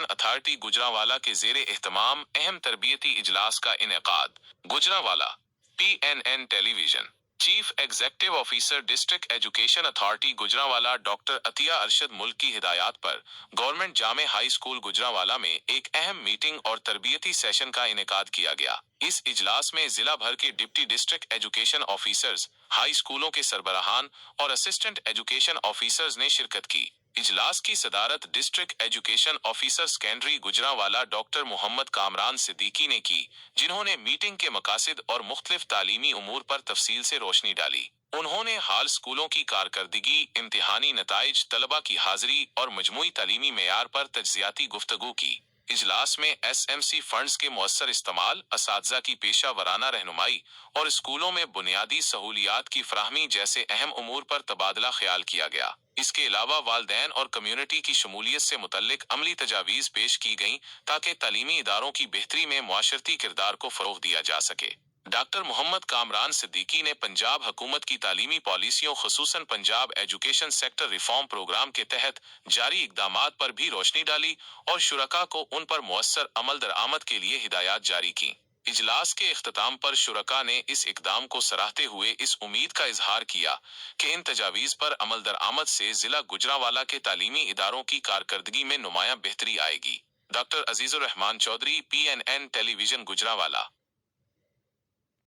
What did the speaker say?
Education authority Gujranwala کے زیر اہتمام اہم تربیتی اجلاس کا انعقاد۔ Gujranwala, PNN television. Chief executive officer district education authority Gujranwala doctor Atiya Arshad Malik کی ہدایات پر گورنمنٹ جامع ہائی اسکول گجرانوالہ میں ایک اہم میٹنگ اور تربیتی سیشن کا انعقاد کیا گیا۔ اس اجلاس میں ضلع بھر کے deputy district education officers, high اسکولوں کے سربراہان اور اسسٹنٹ ایجوکیشن آفیسرز نے شرکت کی۔ اجلاس کی صدارت district education officer secondary Gujranwala doctor Muhammad Kamran Siddiqui نے کی، جنہوں نے میٹنگ کے مقاصد اور مختلف تعلیمی امور پر تفصیل سے روشنی ڈالی۔ انہوں نے حال اسکولوں کی کارکردگی، امتحانی نتائج، طلبہ کی حاضری اور مجموعی تعلیمی معیار پر تجزیاتی گفتگو کی۔ اجلاس میں SMC فنڈز کے مؤثر استعمال، اساتذہ کی پیشہ ورانہ رہنمائی اور اسکولوں میں بنیادی سہولیات کی فراہمی جیسے اہم امور پر تبادلہ خیال کیا گیا۔ اس کے علاوہ والدین اور کمیونٹی کی شمولیت سے متعلق عملی تجاویز پیش کی گئیں تاکہ تعلیمی اداروں کی بہتری میں معاشرتی کردار کو فروغ دیا جا سکے۔ ڈاکٹر محمد کامران صدیقی نے پنجاب حکومت کی تعلیمی پالیسیوں خصوصاً Punjab education sector reform programme کے تحت جاری اقدامات پر بھی روشنی ڈالی اور شرکاء کو ان پر مؤثر عمل درآمد کے لیے ہدایات جاری کیں۔ اجلاس کے اختتام پر شرکاء نے اس اقدام کو سراہتے ہوئے اس امید کا اظہار کیا کہ ان تجاویز پر عمل درآمد سے ضلع گجرانوالہ کے تعلیمی اداروں کی کارکردگی میں نمایاں بہتری آئے گی۔ ڈاکٹر عزیز الرحمان چودھری، PNN ٹیلی ویژن گجرانوالہ۔